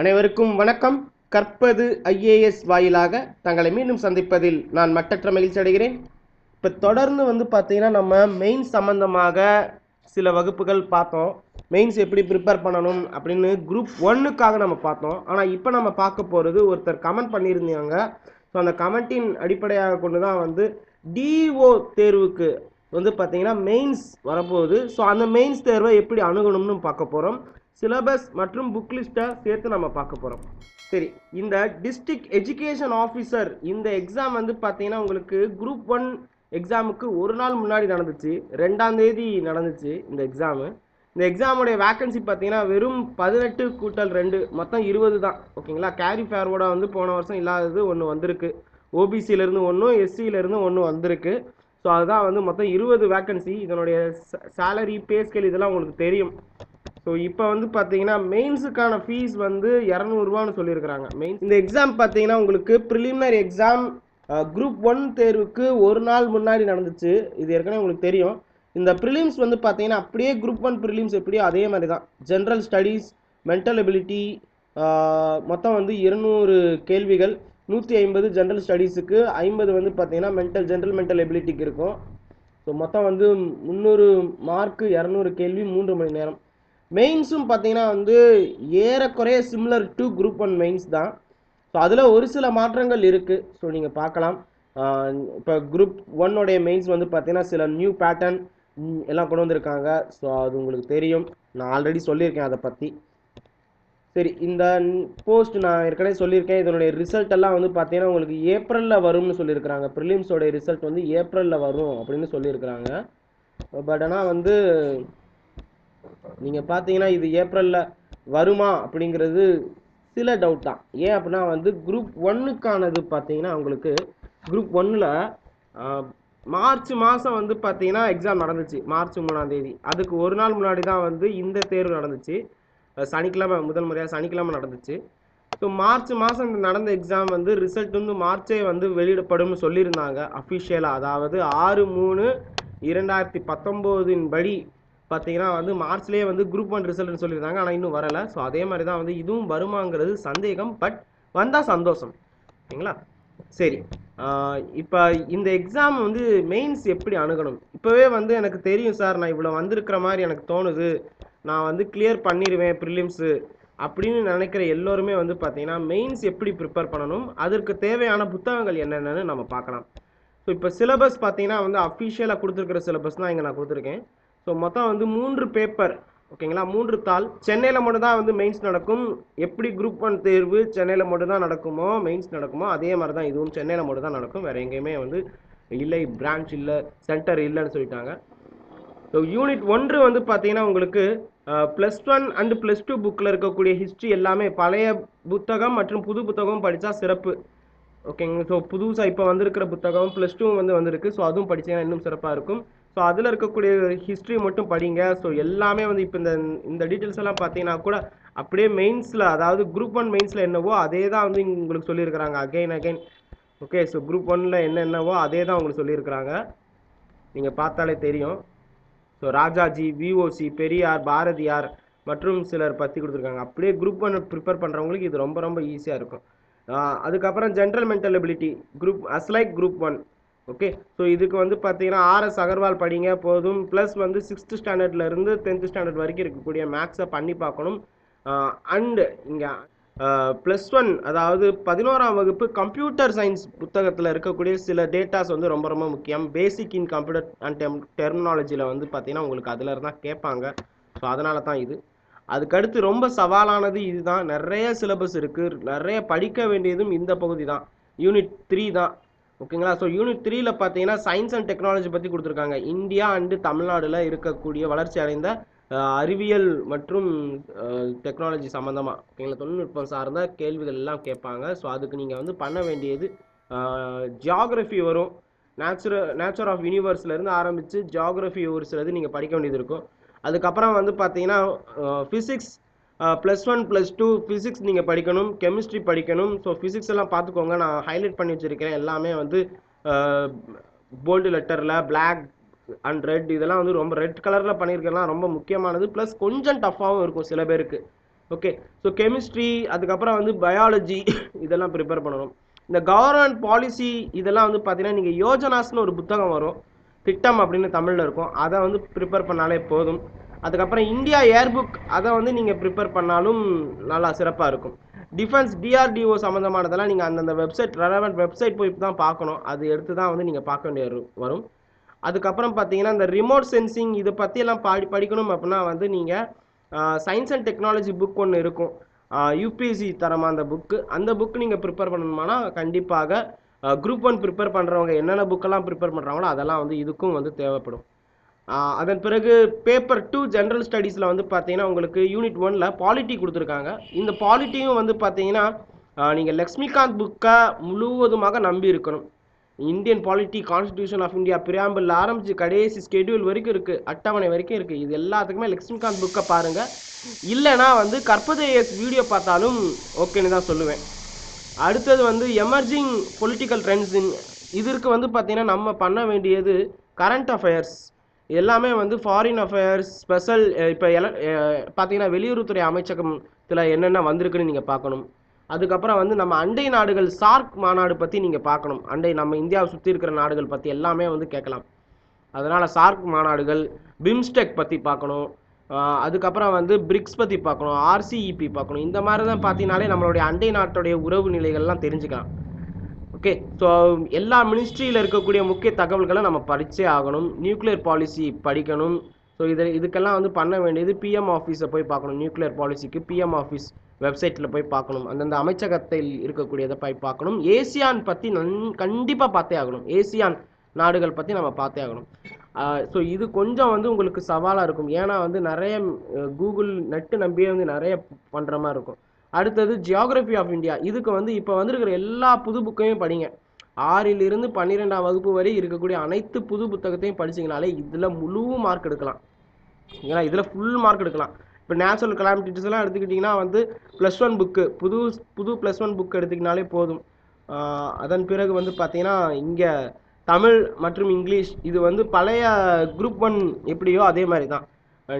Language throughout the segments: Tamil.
அனைவருக்கும் வணக்கம். கற்பது ஐஏஎஸ் வாயிலாக தங்களை மீண்டும் சந்திப்பதில் நான் மட்டற்ற மகிழ்ச்சி அடைகிறேன். இப்போ தொடர்ந்து பார்த்தீங்கன்னா நம்ம மெயின்ஸ் சம்பந்தமாக சில வகுப்புகள் பார்த்தோம். மெயின்ஸ் எப்படி ப்ரிப்பேர் பண்ணணும் அப்படின்னு குரூப் 1க்காக நம்ம பார்த்தோம். ஆனால் இப்போ நம்ம பார்க்க போகிறது, ஒருத்தர் கமெண்ட் பண்ணியிருந்தாங்க. ஸோ அந்த கமெண்ட்டின் அடிப்படையாக கொண்டு தான் டிஓ தேர்வுக்கு பார்த்தீங்கன்னா மெயின்ஸ் வரப்போகுது. ஸோ அந்த மெயின்ஸ் தேர்வை எப்படி அணுகணும்னு பார்க்க போகிறோம். சிலபஸ் மற்றும் புக் லிஸ்ட்டை சேர்த்து நம்ம பார்க்க போகிறோம். சரி, இந்த டிஸ்ட்ரிக்ட் எஜுகேஷன் ஆஃபீஸர் இந்த எக்ஸாம் பார்த்தீங்கன்னா உங்களுக்கு குரூப் 1 எக்ஸாமுக்கு ஒரு நாள் முன்னாடி நடந்துச்சு. 2ஆம் தேதி நடந்துச்சு இந்த எக்ஸாமு. இந்த எக்ஸாமுடைய வேக்கன்சி பார்த்தீங்கன்னா வெறும் 18+2 மொத்தம் 20 தான். ஓகேங்களா? கேரி ஃபேர்வோட போன வருஷம் இல்லாதது ஒன்று வந்திருக்கு. ஓபிசியிலேருந்து ஒன்றும், எஸ்சியிலேருந்து ஒன்று வந்திருக்கு. ஸோ அதுதான் மொத்தம் 20 வேக்கன்சி. இதனுடைய சேலரி, பே ஸ்கேல் இதெல்லாம் உங்களுக்கு தெரியும். ஸோ இப்போ பார்த்தீங்கன்னா மெயின்ஸுக்கான ஃபீஸ் 200 சொல்லியிருக்கிறாங்க. இந்த எக்ஸாம் பார்த்தீங்கன்னா உங்களுக்கு ப்ரிலிமினரி எக்ஸாம் குரூப் 1 தேர்வுக்கு ஒரு நாள் முன்னாடி நடந்துச்சு. இது ஏற்கனவே உங்களுக்கு தெரியும். இந்த ப்ரிலிம்ஸ் பார்த்தீங்கன்னா அப்படியே குரூப் 1 ப்ரிலிம்ஸ் எப்படியோ அதே மாதிரி தான். ஜென்ரல் ஸ்டடீஸ், மென்டல் எபிலிட்டி, மொத்தம் 200 கேள்விகள். 150 ஜென்ரல் ஸ்டடீஸுக்கு, 50 பார்த்தீங்கன்னா ஜென்ரல் மென்டல் எபிலிட்டிக்கு இருக்கும். ஸோ மொத்தம் 300 மார்க்கு, 200 கேள்வி, 3 மணி நேரம். மெயின்ஸும் பார்த்தீங்கன்னா ஏறக்குறைய சிமிலர் டு குரூப் 1 மெயின்ஸ் தான். ஸோ அதில் ஒரு சில மாற்றங்கள் இருக்குது. ஸோ நீங்கள் பார்க்கலாம். இப்போ குரூப் 1உடைய மெயின்ஸ் பார்த்தீங்கன்னா சில நியூ பேட்டர்ன் எல்லாம் கொண்டு வந்திருக்காங்க. ஸோ அது உங்களுக்கு தெரியும். நான் ஆல்ரெடி சொல்லியிருக்கேன் அதை பற்றி. சரி, இந்த போஸ்ட் நான் ஏற்கனவே சொல்லியிருக்கேன். இதனுடைய ரிசல்ட் எல்லாம் பார்த்தீங்கன்னா உங்களுக்கு ஏப்ரலில் வரும்னு சொல்லியிருக்கிறாங்க. ப்ரிலிம்ஸோடைய ரிசல்ட் ஏப்ரலில் வரும் அப்படின்னு சொல்லியிருக்கிறாங்க. பட் ஆனால் நீங்கள் பார்த்தீங்கன்னா இது ஏப்ரலில் வருமா அப்படிங்கிறது சில டவுட் தான். ஏன் அப்படின்னா குரூப் 1க்கானது பார்த்தீங்கன்னா உங்களுக்கு குரூப் 1ல் மார்ச் மாதம் பார்த்தீங்கன்னா எக்ஸாம் நடந்துச்சு. மார்ச் 3ஆம் தேதி. அதுக்கு ஒரு நாள் முன்னாடி தான் இந்த தேர்வு நடந்துச்சு. சனிக்கிழமை, முதல் முறையாக சனிக்கிழமை நடந்துச்சு. ஸோ மார்ச் மாதம் நடந்த எக்ஸாம் ரிசல்ட் மார்ச்சே வெளியிடப்படும்னு சொல்லியிருந்தாங்க அஃபிஷியலாக. அதாவது 6/3/2019 படி பார்த்தீங்கன்னா மார்ச்லேயே குரூப் 1 ரிசல்ட்னு சொல்லியிருந்தாங்க. ஆனால் இன்னும் வரலை. ஸோ அதே மாதிரி தான் இதுவும் வருமாங்கிறது சந்தேகம். பட் வந்தால் சந்தோஷம். ஓகேங்களா? சரி, இப்போ இந்த எக்ஸாம் மெயின்ஸ் எப்படி அணுகணும்? இப்போவே எனக்கு தெரியும் சார், நான் இவ்வளோ வந்திருக்கிற மாதிரி எனக்கு தோணுது, நான் கிளியர் பண்ணிடுவேன் ப்ரிலிம்ஸு அப்படின்னு நினைக்கிற எல்லோருமே பார்த்தீங்கன்னா மெயின்ஸ் எப்படி ப்ரிப்பேர் பண்ணணும், அதற்கு தேவையான புத்தகங்கள் என்னென்னு நம்ம பார்க்கலாம். ஸோ இப்போ சிலபஸ் பார்த்தீங்கன்னா அஃபிஷியலாக கொடுத்துருக்கிற சிலபஸ் தான் இங்கே நான் கொடுத்துருக்கேன். ஸோ மொத்தம் 3 பேப்பர். ஓகேங்களா? 3 தாள். சென்னையில் மட்டும் தான் மெயின்ஸ் நடக்கும். எப்படி குரூப் 1 தேர்வு சென்னையில் மட்டும் தான் நடக்குமோ, மெயின்ஸ் நடக்குமோ, அதே மாதிரி தான் இதுவும் சென்னையில் மட்டும் தான் நடக்கும். வேறு எங்கேயுமே இல்லை, பிரான்ச் இல்லை, சென்டர் இல்லைன்னு சொல்லிட்டாங்க. ஸோ யூனிட் 1 பார்த்தீங்கன்னா உங்களுக்கு +1 அண்ட் +2 புக்கில் இருக்கக்கூடிய ஹிஸ்ட்ரி எல்லாமே பழைய புத்தகம் மற்றும் புது புத்தகம் படித்தா சிறப்பு. ஓகேங்க. ஸோ புதுசாக இப்போ வந்திருக்கிற புத்தகம் +2 வந்திருக்கு. ஸோ அதுவும் படித்தீங்கன்னா இன்னும் சிறப்பாக இருக்கும். ஸோ அதில் இருக்கக்கூடிய ஹிஸ்ட்ரி மட்டும் படிங்க. ஸோ எல்லாமே இப்போ இந்த டீட்டெயில்ஸ் எல்லாம் பார்த்தீங்கன்னா கூட அப்படியே மெயின்ஸில், அதாவது குரூப் 1 மெயின்ஸில் என்னவோ அதே தான் உங்களுக்கு சொல்லியிருக்கிறாங்க அகைன். ஓகே. ஸோ குரூப் 1ல் என்னவோ அதே தான் உங்களுக்கு சொல்லியிருக்கிறாங்க. நீங்கள் பார்த்தாலே தெரியும். ஸோ ராஜாஜி, விஓசி, பெரியார், பாரதியார் மற்றும் சிலர் பற்றி கொடுத்துருக்காங்க. அப்படியே குரூப் 1 ப்ரிப்பேர் பண்ணுறவங்களுக்கு இது ரொம்ப ரொம்ப ஈஸியாக இருக்கும். அதுக்கப்புறம் general mental ability group like group 1. Okay. So இதுக்கு பார்த்தீங்கன்னா RS அகர்வால் படிங்க போதும். ப்ளஸ் 6th ஸ்டாண்டர்ட்லேருந்து 10th ஸ்டாண்டர்ட் வரைக்கும் இருக்கக்கூடிய மேக்ஸை பண்ணி பார்க்கணும். அண்டு இங்கே +1, அதாவது 11ஆம் வகுப்பு கம்ப்யூட்டர் சயின்ஸ் புத்தகத்தில் இருக்கக்கூடிய சில டேட்டாஸ் ரொம்ப ரொம்ப முக்கியம். பேசிக் இன் கம்ப்யூட்டர் அண்ட் டெர்மினாலஜியில் பார்த்தீங்கன்னா உங்களுக்கு அதில் இருந்தால் கேட்பாங்க. ஸோ அதனால தான் இது. அதுக்கடுத்து ரொம்ப சவாலானது இதுதான். நிறைய சிலபஸ் இருக்குது. நிறைய படிக்க வேண்டியதும் இந்த பகுதி தான். யூனிட் 3 தான். ஓகேங்களா? ஸோ யூனிட் 3ல் பார்த்தீங்கன்னா சயின்ஸ் அண்ட் டெக்னாலஜி பற்றி கொடுத்துருக்காங்க. இந்தியா அண்டு தமிழ்நாடுல இருக்கக்கூடிய வளர்ச்சி அடைந்த அறிவியல் மற்றும் டெக்னாலஜி சம்மந்தமாக, ஓகேங்களா, தொழில்நுட்பம் சார்ந்த கேள்விகள் எல்லாம் கேட்பாங்க. ஸோ அதுக்கு நீங்கள் பண்ண வேண்டியது ஜியாகிரஃபி வரும். நேச்சர் ஆஃப் யூனிவர்ஸ்லேருந்து ஆரம்பித்து ஜியாகிரஃபி ஒரு சிலது நீங்கள் படிக்க வேண்டியது இருக்கும். அதுக்கப்புறம் பார்த்தீங்கன்னா ஃபிசிக்ஸ் +1 +2 ஃபிசிக்ஸ் நீங்கள் படிக்கணும். கெமிஸ்ட்ரி படிக்கணும். ஸோ ஃபிசிக்ஸ் எல்லாம் பார்த்துக்கோங்க. நான் ஹைலைட் பண்ணி வச்சுருக்கிறேன். எல்லாமே போல்டு லெட்டரில் பிளாக் அண்ட் ரெட், இதெல்லாம் ரொம்ப ரெட் கலரில் பண்ணியிருக்கலாம். ரொம்ப முக்கியமானது. ப்ளஸ் கொஞ்சம் டஃப்பாகவும் இருக்கும் சில பேருக்கு. ஓகே, ஸோ கெமிஸ்ட்ரி, அதுக்கப்புறம் வந்து பயாலஜி இதெல்லாம் ப்ரிப்பேர் பண்ணணும். இந்த கவர்மெண்ட் பாலிசி இதெல்லாம் வந்து பார்த்தீங்கன்னா நீங்கள் யோஜனாஸ்னு ஒரு புத்தகம் வரும், திட்டம் அப்படின்னு தமிழில் இருக்கும், அதை வந்து ப்ரிப்பேர் பண்ணாலே போதும். அதுக்கப்புறம் இந்தியா ஏர்புக் அதை வந்து நீங்கள் ப்ரிப்பேர் பண்ணாலும் நல்லா சிறப்பாக இருக்கும். டிஃபென்ஸ் டிஆர்டிஓ சம்மந்தமானதெல்லாம் நீங்கள் அந்தந்த வெப்சைட் ரெலவெண்ட் வெப்சைட் போய் தான் பார்க்கணும், அது எடுத்து தான் வந்து நீங்கள் பார்க்க வேண்டிய வரும். அதுக்கப்புறம் பார்த்தீங்கன்னா இந்த ரிமோட் சென்சிங் இதை பற்றியெல்லாம் படிக்கணும் அப்படின்னா வந்து நீங்கள் சயின்ஸ் அண்ட் டெக்னாலஜி புக் ஒன்று இருக்கும், யூபிஎஸ்சி தரமாக அந்த புக்கு, அந்த புக்கு நீங்கள் ப்ரிப்பேர் பண்ணணுமானா கண்டிப்பாக குரூப் 1 ப்ரிப்பேர் பண்ணுறவங்க என்னென்ன புக்கெல்லாம் ப்ரிப்பேர் பண்ணுறாங்களோ அதெல்லாம் வந்து இதுக்கும் வந்து தேவைப்படும். அதன் பிறகு பேப்பர் 2 ஜென்ரல் ஸ்டடீஸில் வந்து பார்த்தீங்கன்னா உங்களுக்கு யூனிட் 1ல் பாலிட்டி கொடுத்துருக்காங்க. இந்த பாலிட்டியும் வந்து பார்த்தீங்கன்னா நீங்கள் லக்ஷ்மிகாந்த் புக்கை முழுவதுமாக நம்பி இருக்கணும். Indian polity, constitution of India, preamble ஆரம்பிச்சு கடைசி ஸ்கெடியூல் வரைக்கும் இருக்குது, அட்டவணை வரைக்கும் இருக்குது. இது எல்லாத்துக்குமே லக்ஷ்மிகாந்த் புக்கை பாருங்கள். இல்லைனா வந்து கற்பதேஎஸ் வீடியோ பார்த்தாலும் ஓகேன்னு தான் சொல்லுவேன். அடுத்தது வந்து எமர்ஜிங் பொலிட்டிக்கல் ட்ரெண்ட்ஸ் இதற்கு வந்து பார்த்தீங்கன்னா நம்ம பண்ண வேண்டியது கரண்ட் அஃபேர்ஸ் எல்லாமே வந்து ஃபாரின் அஃபேர்ஸ் ஸ்பெஷல். இப்போ பார்த்தீங்கன்னா வெளியுறவுத்துறை அமைச்சகத்தில் என்னென்ன வந்திருக்குன்னு நீங்கள் பார்க்கணும். அதுக்கப்புறம் வந்து நம்ம அண்டை நாடுகள் சார்க் மாநாடு பற்றி நீங்கள் பார்க்கணும். நம்ம இந்தியாவை சுற்றி இருக்கிற நாடுகள் பற்றி எல்லாமே வந்து கேட்கலாம். அதனால் சார்க் மாநாடுகள், பிம்ஸ்டெக் பற்றி பார்க்கணும். அதுக்கப்புறம் வந்து பிரிக்ஸ் பற்றி பார்க்கணும், ஆர்சிஇபி பார்க்கணும். இந்த மாதிரி தான் பார்த்தீங்கனாலே நம்மளுடைய அண்டை நாட்டுடைய உறவு நிலைகள்லாம் தெரிஞ்சுக்கலாம். ஓகே, ஸோ எல்லா மினிஸ்ட்ரியில் இருக்கக்கூடிய முக்கிய தகவல்களை நம்ம படித்தே ஆகணும். நியூக்ளியர் பாலிசி படிக்கணும். ஸோ இதுக்கெல்லாம் வந்து பண்ண வேண்டியது பிஎம் ஆஃபீஸை போய் பார்க்கணும். நியூக்ளியர் பாலிசிக்கு பிஎம் ஆஃபீஸ் வெப்சைட்டில் போய் பார்க்கணும், அந்தந்த அமைச்சகத்தில் இருக்கக்கூடியதை போய் பார்க்கணும். ஏசியான் பற்றி கண்டிப்பாக பார்த்தே ஆகணும். ஏசியான் நாடுகள் பற்றி நம்ம பார்த்தே ஆகணும். ஸோ இது கொஞ்சம் வந்து உங்களுக்கு சவாலாக இருக்கும், ஏன்னா வந்து நிறைய கூகுள் நெட்டு நம்பியே வந்து நிறைய பண்ணுற மாதிரி இருக்கும். அடுத்தது ஜியாகிரபி ஆஃப் இந்தியா, இதுக்கு வந்து இப்போ வந்துருக்கிற எல்லா புது புக்கையும் படிங்க. 6லிருந்து 12ஆம் வகுப்பு வரை இருக்கக்கூடிய அனைத்து புது புத்தகத்தையும் படிச்சிங்கனாலே இதில் முழு மார்க் எடுக்கலாம். ஏன்னா இதில் ஃபுல் மார்க் எடுக்கலாம். இப்போ நேச்சுரல் கலாமிட்டிஸ் எல்லாம் எடுத்துக்கிட்டிங்கன்னா வந்து +1 புக்கு, புது +1 புக் எடுத்துக்கினாலே போதும். அதன் பிறகு வந்து பார்த்தீங்கன்னா இங்கே தமிழ் மற்றும் இங்கிலீஷ் இது வந்து பழைய குரூப் 1 எப்படியோ அதே மாதிரி தான்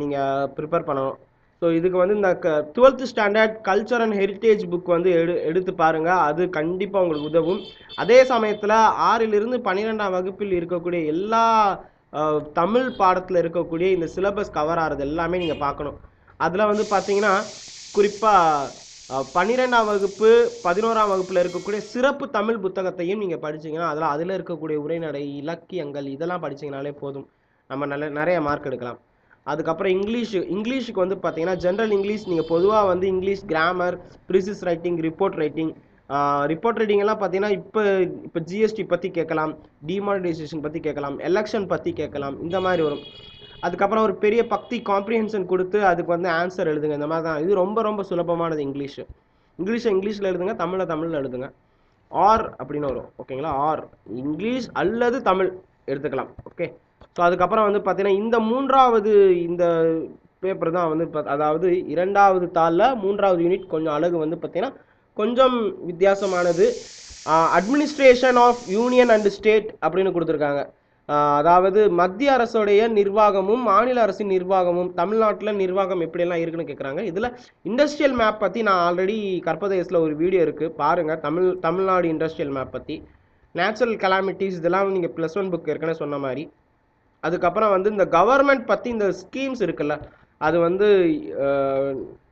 நீங்கள் ப்ரிப்பேர் பண்ணணும். ஸோ இதுக்கு வந்து இந்த 12th standard culture and heritage book வந்து எடுத்து பாருங்கள், அது கண்டிப்பாக உங்களுக்கு உதவும். அதே சமயத்தில் 6லிருந்து 12ஆம் வகுப்பில் இருக்கக்கூடிய எல்லா தமிழ் பாடத்தில் இருக்கக்கூடிய இந்த சிலபஸ் கவர் ஆகிறது எல்லாமே நீங்கள் பார்க்கணும். அதில் வந்து பார்த்தீங்கன்னா குறிப்பாக 12ஆம் வகுப்பு 11ஆம் வகுப்பில் இருக்கக்கூடிய சிறப்பு தமிழ் புத்தகத்தையும் நீங்கள் படிச்சிங்கன்னா அதில் இருக்கக்கூடிய உரைநடை, இலக்கியங்கள் இதெல்லாம் படிச்சிங்கனாலே போதும், நம்ம நிறைய மார்க் எடுக்கலாம். அதுக்கப்புறம் இங்கிலீஷுக்கு வந்து பார்த்தீங்கன்னா ஜென்ரல் இங்கிலீஷ் நீங்கள் பொதுவாக வந்து English grammar, precis writing, report writing எல்லாம் பார்த்தீங்கன்னா இப்போ ஜிஎஸ்டி பற்றி கேட்கலாம், டிமானிட்டைசேஷன் பற்றி கேட்கலாம், எலெக்ஷன் பற்றி கேட்கலாம், இந்த மாதிரி வரும். அதுக்கப்புறம் ஒரு பெரிய பக்தி காம்ப்ரிஹென்ஷன் கொடுத்து அதுக்கு வந்து ஆன்சர் எழுதுங்க, இந்த மாதிரி தான். இது ரொம்ப ரொம்ப சுலபமானது. இங்கிலீஷில் எழுதுங்க, தமிழில் எழுதுங்க. ஆர் அப்படின்னு வரும், ஓகேங்களா? ஆர் இங்கிலீஷ் அல்லது தமிழ் எடுத்துக்கலாம். ஓகே, ஸோ அதுக்கப்புறம் வந்து பார்த்தீங்கன்னா இந்த 3வது இந்த பேப்பர் தான் வந்து அதாவது 2வது தாளில் 3வது யூனிட் கொஞ்சம் அழகு வந்து பார்த்தீங்கன்னா கொஞ்சம் வித்தியாசமானது. Administration of union and state அப்படின்னு கொடுத்துருக்காங்க. அதாவது மத்திய அரசுடைய நிர்வாகமும் மாநில அரசின் நிர்வாகமும், தமிழ்நாட்டில் நிர்வாகம் எப்படியெல்லாம் இருக்குன்னு கேட்குறாங்க. இதில் இண்டஸ்ட்ரியல் மேப் பற்றி நான் ஆல்ரெடி கற்பதேசில் ஒரு வீடியோ இருக்குது, பாருங்கள். தமிழ்நாடு இண்டஸ்ட்ரியல் மேப் பற்றி, நேச்சுரல் கலாமிட்டிஸ் இதெல்லாம் நீங்கள் +1 புக் ஏற்கனவே சொன்ன மாதிரி. அதுக்கப்புறம் வந்து இந்த கவர்மெண்ட் பற்றி இந்த ஸ்கீம்ஸ் இருக்குல்ல, அது வந்து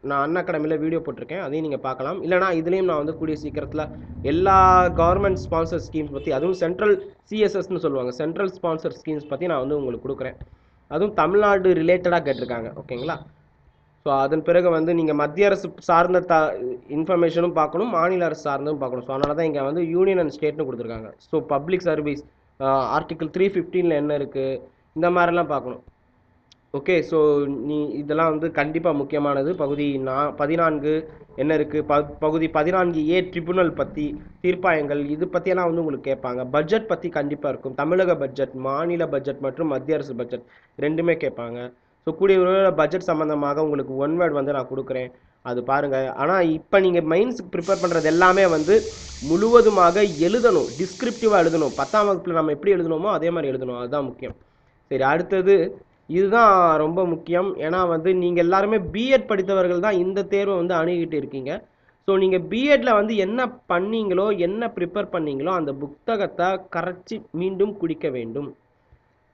நான் அண்ணா அகாடமியில் வீடியோ போட்டிருக்கேன், அதையும் நீங்கள் பார்க்கலாம். இல்லைனா இதுலேயும் நான் வந்து கூடிய சீக்கிரத்தில் எல்லா கவர்மெண்ட் ஸ்பான்சர் ஸ்கீம்ஸ் பற்றி, அதுவும் சென்ட்ரல் சிஎஸ்எஸ்ன்னு சொல்லுவாங்க, சென்ட்ரல் ஸ்பான்சர் ஸ்கீம்ஸ் பற்றி நான் வந்து உங்களுக்கு கொடுக்குறேன். அதுவும் தமிழ்நாடு ரிலேட்டடாக கேட்டிருக்காங்க, ஓகேங்களா? ஸோ அதன் பிறகு வந்து நீங்கள் மத்திய அரசு சார்ந்த இன்ஃபர்மேஷனும் பார்க்கணும், மாநில அரசு சார்ந்தும் பார்க்கணும். ஸோ அதனால தான் இங்கே வந்து யூனியன் அண்ட் ஸ்டேட்னு கொடுத்துருக்காங்க. ஸோ பப்ளிக் சர்வீஸ் ஆர்டிகிள் 315 என்ன இருக்குது, இந்த மாதிரிலாம் பார்க்கணும். ஓகே, ஸோ இதெல்லாம் வந்து கண்டிப்பாக முக்கியமானது. பகுதி 14 என்ன இருக்குது, பகுதி 14A ட்ரிபுனல் பற்றி, தீர்ப்பாயங்கள், இது பற்றியெல்லாம் வந்து உங்களுக்கு கேட்பாங்க. பட்ஜெட் பற்றி கண்டிப்பாக இருக்கும், தமிழக பட்ஜெட், மாநில பட்ஜெட் மற்றும் மத்திய அரசு பட்ஜெட் ரெண்டுமே கேட்பாங்க. ஸோ கூடிய ஒரு பட்ஜெட் சம்மந்தமாக உங்களுக்கு 1 வேர்ட் வந்து நான் கொடுக்குறேன், அது பாருங்கள். ஆனால் இப்போ நீங்கள் மெயின்ஸுக்கு ப்ரிப்பேர் பண்ணுறது எல்லாமே வந்து முழுவதுமாக எழுதணும், டிஸ்கிரிப்டிவாக எழுதணும். 10ஆம் வகுப்பில் நம்ம எப்படி எழுதணுமோ அதே மாதிரி எழுதணும், அதுதான் முக்கியம். சரி, அடுத்தது இதுதான் ரொம்ப முக்கியம். ஏன்னா வந்து நீங்கள் எல்லாருமே பிஎட் படித்தவர்கள் தான் இந்த தேர்வை வந்து அணுகிட்டு இருக்கீங்க. ஸோ நீங்கள் பிஎட்ல வந்து என்ன பண்ணீங்களோ, என்ன ப்ரிப்பேர் பண்ணீங்களோ அந்த புத்தகத்தை கரைச்சி மீண்டும் குடிக்க வேண்டும்.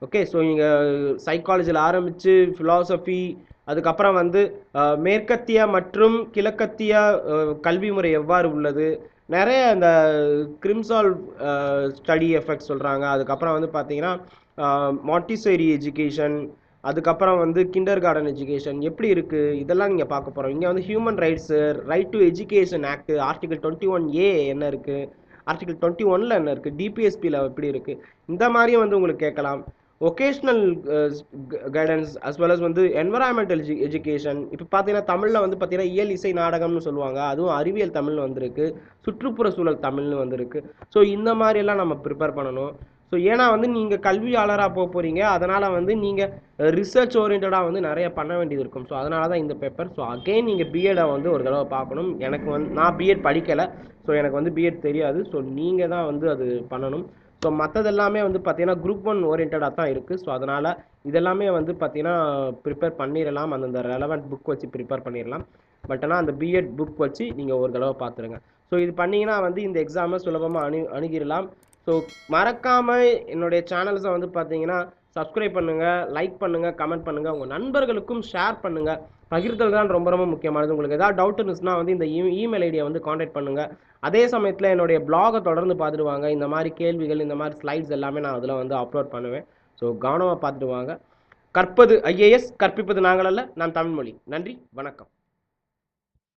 ஓகே. ஸோ நீங்கள் சைக்காலஜியில் ஆரம்பித்து ஃபிலாசபி, அதுக்கப்புறம் வந்து மேற்கத்திய மற்றும் கிழக்கத்திய கல்வி முறை எவ்வாறு உள்ளது, நிறைய இந்த கிரிம்சால் ஸ்டடி எஃபெக்ட் சொல்கிறாங்க. அதுக்கப்புறம் வந்து பார்த்தீங்கன்னா மாண்டிசோரி எஜுகேஷன், அதுக்கப்புறம் வந்து கிண்டர் கார்டன் எஜுகேஷன் எப்படி இருக்குது, இதெல்லாம் நீங்கள் பார்க்க போகிறோம். இங்கே வந்து human rights, right to education act, article 21A என்ன இருக்குது, ஆர்டிகல் 21ல் என்ன இருக்குது, டிபிஎஸ்பியில் எப்படி இருக்குது, இந்த மாதிரியும் வந்து உங்களுக்கு கேட்கலாம். Vocational guidance as well as வந்து என்வரான்மெண்டல் எஜுகேஷன். இப்போ பார்த்தீங்கன்னா தமிழில் வந்து பார்த்தீங்கன்னா இயல் இசை நாடகம்னு சொல்லுவாங்க, அதுவும் அறிவியல் தமிழ் வந்திருக்கு, சுற்றுப்புற சூழல் தமிழ்னு வந்திருக்கு. ஸோ இந்த மாதிரியெல்லாம் நம்ம ப்ரிப்பேர் பண்ணணும். ஸோ ஏன்னா வந்து நீங்கள் கல்வியாளராக போக போகிறீங்க, அதனால் வந்து நீங்கள் ரிசர்ச் ஓரியன்டாக வந்து நிறைய பண்ண வேண்டியது இருக்கும். ஸோ அதனால தான் இந்த பேப்பர். ஸோ அகெயின் நீங்கள் பிஎடை வந்து ஒரு தடவை பார்க்கணும். எனக்கு வந்து நான் பிஎட் படிக்கலை, ஸோ எனக்கு வந்து பிஎட் தெரியாது. ஸோ நீங்கள் தான் வந்து அது பண்ணணும். ஸோ மற்றதெல்லாமே வந்து பார்த்தீங்கன்னா குரூப் 1 ஓரியன்டாக தான் இருக்குது. ஸோ அதனால் இதெல்லாமே வந்து பார்த்தீங்கன்னா ப்ரிப்பேர் பண்ணிடலாம், அந்தந்த ரெலவெண்ட் புக் வச்சு ப்ரிப்பேர் பண்ணிடலாம். பட் ஆனால் அந்த பிஎட் புக் வச்சு நீங்கள் ஒரு தடவை பார்த்துருங்க. ஸோ இது பண்ணிங்கன்னா வந்து இந்த எக்ஸாமை சுலபமாக அணுகிடலாம். ஸோ மறக்காமல் என்னுடைய சேனல்ஸை வந்து பார்த்தீங்கன்னா சப்ஸ்கிரைப் பண்ணுங்கள், லைக் பண்ணுங்கள், கமெண்ட் பண்ணுங்கள், உங்கள் நண்பர்களுக்கும் ஷேர் பண்ணுங்கள். பகிர்தல் தான் ரொம்ப ரொம்ப முக்கியமானது. உங்களுக்கு ஏதாவது டவுட் இருந்துச்சுன்னா வந்து இந்த இமெயில் ஐடியை வந்து காண்டாக்ட் பண்ணுங்கள். அதே சமயத்தில் என்னுடைய பிளாகை தொடர்ந்து பார்த்துட்டு வாங்க. இந்த மாதிரி கேள்விகள், இந்த மாதிரி ஸ்லைட்ஸ் எல்லாமே நான் அதில் வந்து அப்லோட் பண்ணுவேன். ஸோ கவனமாக பார்த்துட்டு வாங்க. கற்பது ஐஏஎஸ், கற்பிப்பது நாங்கள் அல்ல, நான் தமிழ்மொழி. நன்றி, வணக்கம்.